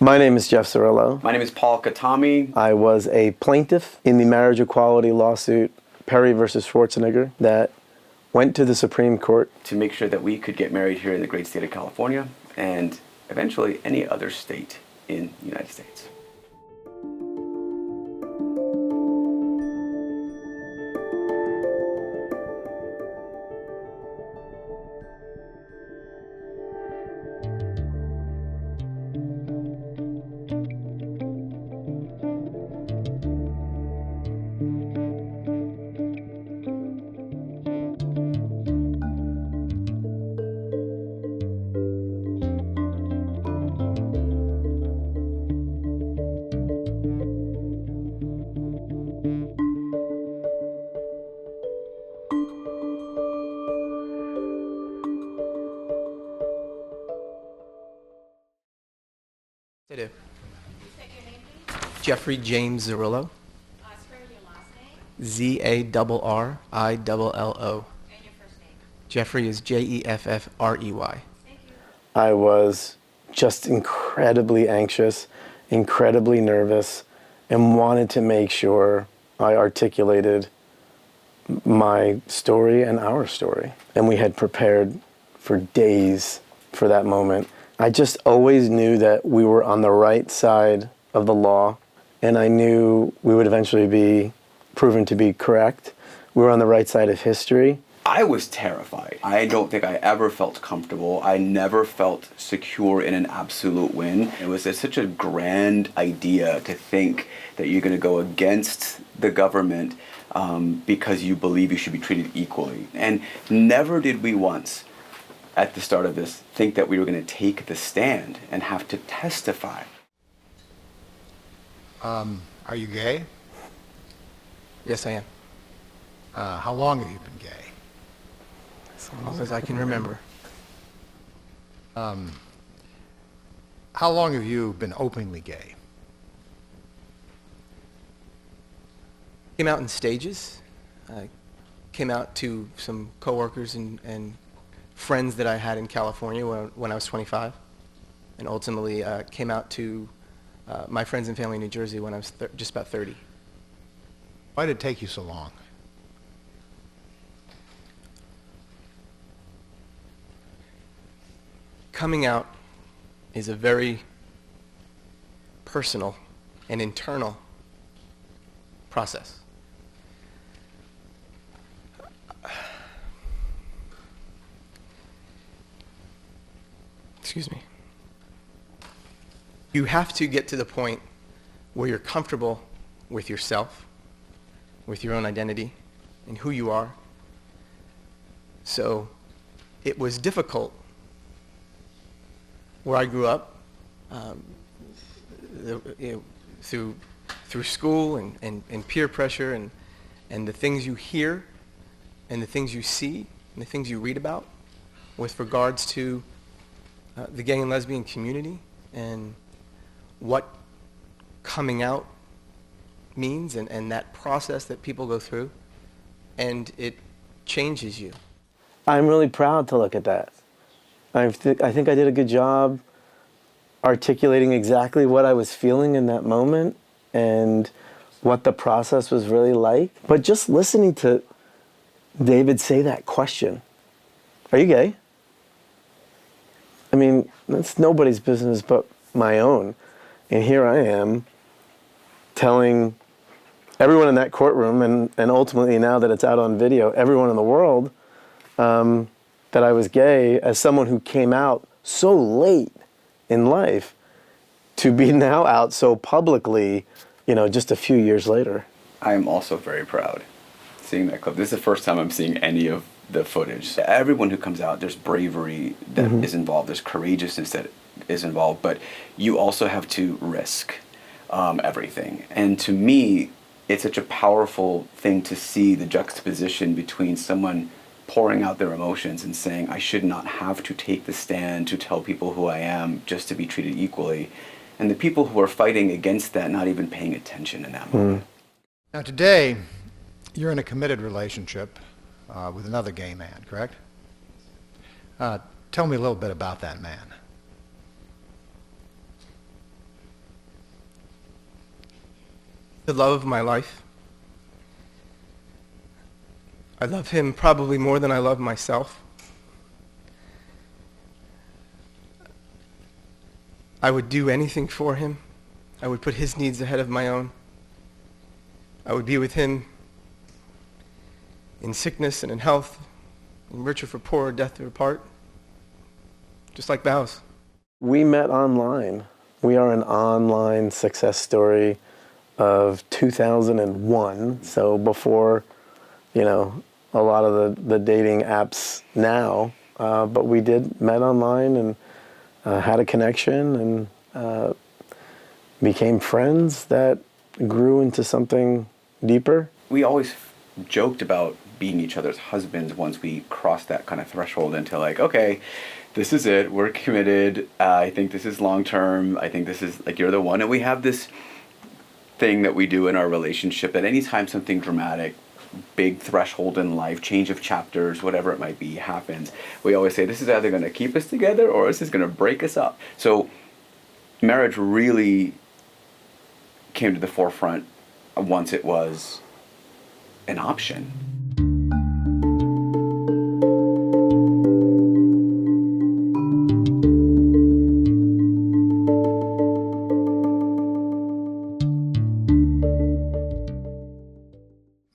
My name is Jeff Zarrillo. My name is Paul Katami. I was a plaintiff in the marriage equality lawsuit, Perry versus Schwarzenegger, that went to the Supreme Court To make sure that we could get married here in the great state of California and eventually any other state in the United States. I do. Jeffrey James Zarrillo. Spell your last name Zarrillo. and your first name. Jeffrey is Jeffrey. Thank you. I was just incredibly anxious, incredibly nervous, and wanted to make sure I articulated my story and our story. And we had prepared for days for that moment. I just always knew that we were on the right side of the law, and I knew we would eventually be proven to be correct. We were on the right side of history. I was terrified. I don't think I ever felt comfortable. I never felt secure in an absolute win. It was such a grand idea to think that you're going to go against the government because you believe you should be treated equally. And never did we once, at the start of this, think that we were going to take the stand and have to testify. Are you gay? Yes, I am. How long have you been gay? As long as I can remember. How long have you been openly gay? Came out in stages. I came out to some coworkers and friends that I had in California when I was 25, and ultimately came out to my friends and family in New Jersey when I was just about 30. Why did it take you so long? Coming out is a very personal and internal process. Excuse me. You have to get to the point where you're comfortable with yourself, with your own identity, and who you are. So it was difficult where I grew up, through school and peer pressure and the things you hear and the things you see and the things you read about with regards to the gay and lesbian community and what coming out means and that process that people go through, and it changes you. I'm really proud to look at that. I think I did a good job articulating exactly what I was feeling in that moment and what the process was really like. But just listening to David say that question, are you gay? I mean, that's nobody's business but my own. And here I am telling everyone in that courtroom and ultimately now that it's out on video, everyone in the world, that I was gay as someone who came out so late in life to be now out so publicly, just a few years later. I am also very proud seeing that clip. This is the first time I'm seeing any of the footage. Everyone who comes out, there's bravery that is involved, there's courageousness that is involved, but you also have to risk everything. And to me, it's such a powerful thing to see the juxtaposition between someone pouring out their emotions and saying, I should not have to take the stand to tell people who I am just to be treated equally, and the people who are fighting against that not even paying attention in that moment. Now today, you're in a committed relationship with another gay man, correct? Tell me a little bit about that man. the love of my life. I love him probably more than I love myself. I would do anything for him. I would put his needs ahead of my own. I would be with him in sickness and in health, in richer for poorer, death or apart, just like vows. We met online. We are an online success story of 2001, so before, a lot of the dating apps now, but we met online and had a connection and became friends that grew into something deeper. We always joked about being each other's husbands once we crossed that kind of threshold into like, okay, this is it, we're committed, I think this is long term, I think this is like you're the one. And we have this thing that we do in our relationship that anytime something dramatic, big threshold in life, change of chapters, whatever it might be, happens, we always say this is either going to keep us together or this is going to break us up. So marriage really came to the forefront once it was an option.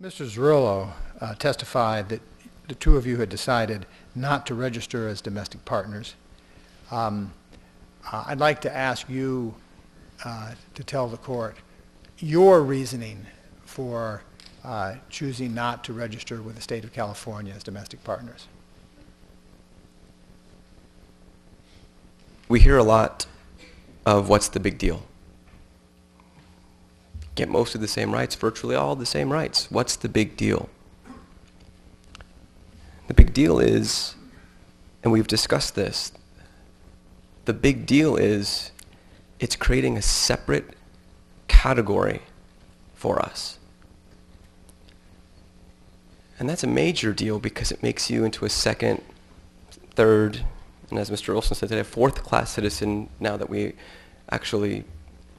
Mr. Zarrillo testified that the two of you had decided not to register as domestic partners. I'd like to ask you to tell the court your reasoning for choosing not to register with the state of California as domestic partners. We hear a lot of what's the big deal. Get most of the same rights, virtually all the same rights. What's the big deal? The big deal is, and we've discussed this, the big deal is it's creating a separate category for us. And that's a major deal because it makes you into a second, third, and as Mr. Olson said today, a fourth-class citizen now that we actually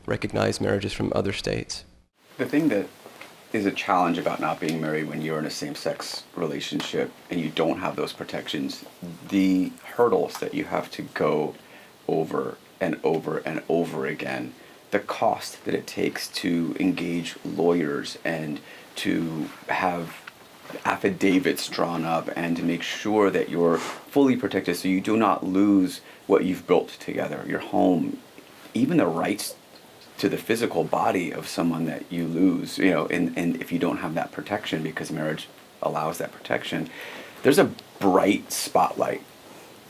recognize marriages from other states. The thing that is a challenge about not being married when you're in a same-sex relationship and you don't have those protections, the hurdles that you have to go over and over and over again, the cost that it takes to engage lawyers and to have affidavits drawn up and to make sure that you're fully protected so you do not lose what you've built together, your home, even the rights to the physical body of someone that you lose, and if you don't have that protection, because marriage allows that protection, there's a bright spotlight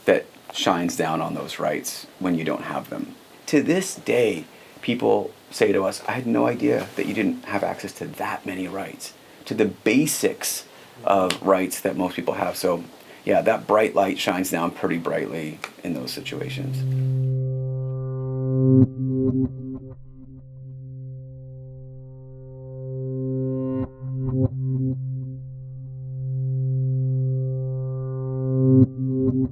that shines down on those rights when you don't have them. To this day, people say to us, I had no idea that you didn't have access to that many rights, to the basics of rights that most people have. So yeah, that bright light shines down pretty brightly in those situations.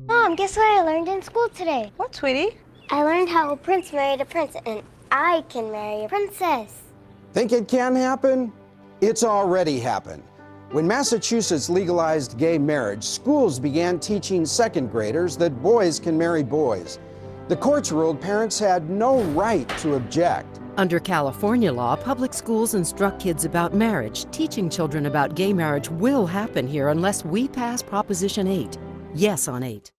Mom, guess what I learned in school today? What, sweetie? I learned how a prince married a prince, and I can marry a princess. Think it can happen? It's already happened. When Massachusetts legalized gay marriage, schools began teaching second graders that boys can marry boys. The courts ruled parents had no right to object. Under California law, public schools instruct kids about marriage. Teaching children about gay marriage will happen here unless we pass Proposition 8. Yes on 8.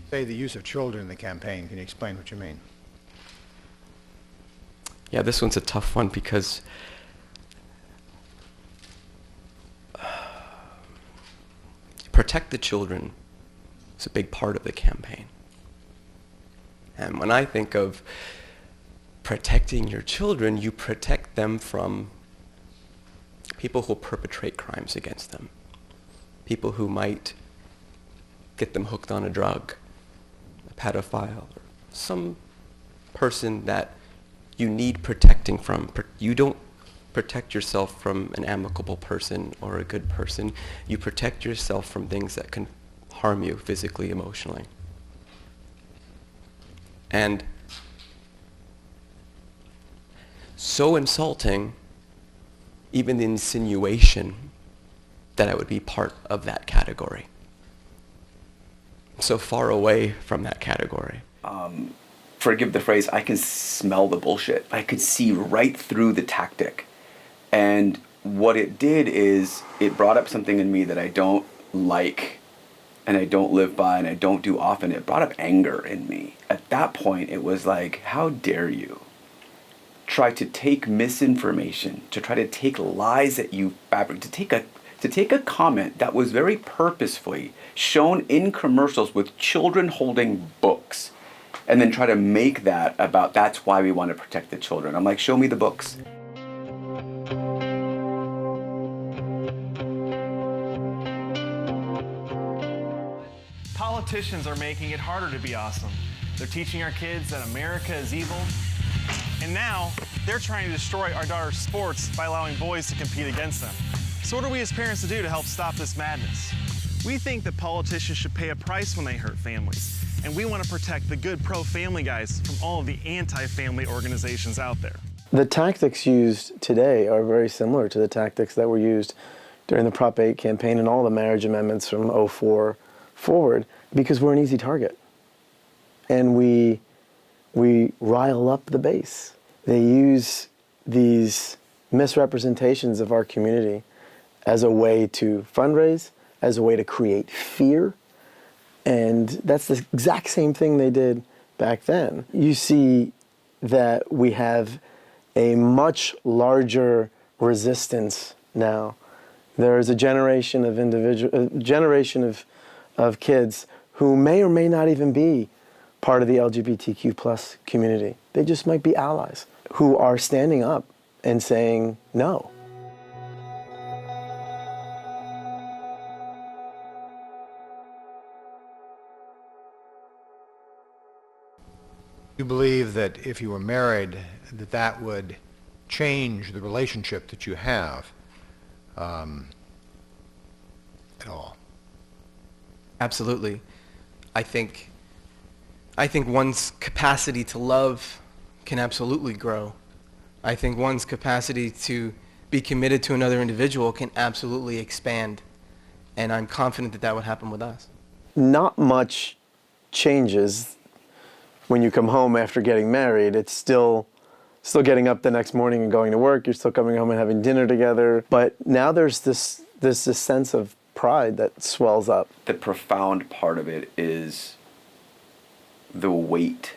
Say the use of children in the campaign. Can you explain what you mean? Yeah, this one's a tough one because protect the children is a big part of the campaign. And when I think of protecting your children, you protect them from people who perpetrate crimes against them, people who might get them hooked on a drug, a pedophile, or some person that you need protecting from. You don't protect yourself from an amicable person or a good person. You protect yourself from things that can harm you physically, emotionally. And so insulting, even the insinuation that I would be part of that category. I'm so far away from that category. Forgive the phrase, I can smell the bullshit. I could see right through the tactic. And what it did is it brought up something in me that I don't like and I don't live by and I don't do often. It brought up anger in me. At that point, it was like, how dare you try to take misinformation, to try to take lies that you fabricate, to take a comment that was very purposefully shown in commercials with children holding books, and then try to make that about that's why we want to protect the children. I'm like, show me the books. Politicians are making it harder to be awesome. They're teaching our kids that America is evil. And now, they're trying to destroy our daughters' sports by allowing boys to compete against them. So what are we as parents to do to help stop this madness? We think that politicians should pay a price when they hurt families. And we want to protect the good pro-family guys from all of the anti-family organizations out there. The tactics used today are very similar to the tactics that were used during the Prop 8 campaign and all the marriage amendments from '04 forward, because we're an easy target. And we rile up the base. They use these misrepresentations of our community as a way to fundraise, as a way to create fear. And that's the exact same thing they did back then. You see that we have a much larger resistance now. There is a generation of kids who may or may not even be part of the LGBTQ plus community. They just might be allies who are standing up and saying no. You believe that if you were married, that would change the relationship that you have at all? Absolutely. I think one's capacity to love can absolutely grow. I think one's capacity to be committed to another individual can absolutely expand. And I'm confident that that would happen with us. Not much changes when you come home after getting married. It's still getting up the next morning and going to work. You're still coming home and having dinner together. But now there's this sense of pride that swells up. The profound part of it is the weight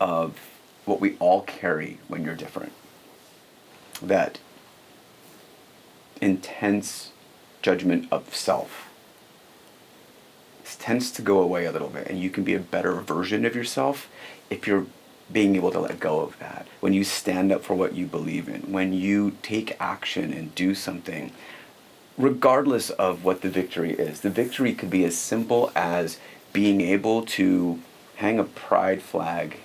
of what we all carry when you're different. That intense judgment of self tends to go away a little bit, and you can be a better version of yourself if you're being able to let go of that. When you stand up for what you believe in, when you take action and do something, regardless of what the victory is. The victory could be as simple as being able to hang a pride flag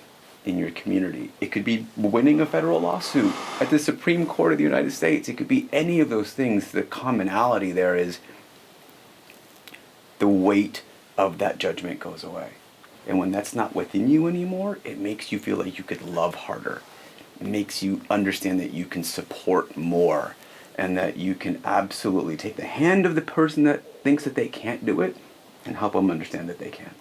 in your community. It could be winning a federal lawsuit at the Supreme Court of the United States. It could be any of those things. The commonality there is the weight of that judgment goes away. And when that's not within you anymore, it makes you feel like you could love harder. It makes you understand that you can support more, and that you can absolutely take the hand of the person that thinks that they can't do it and help them understand that they can.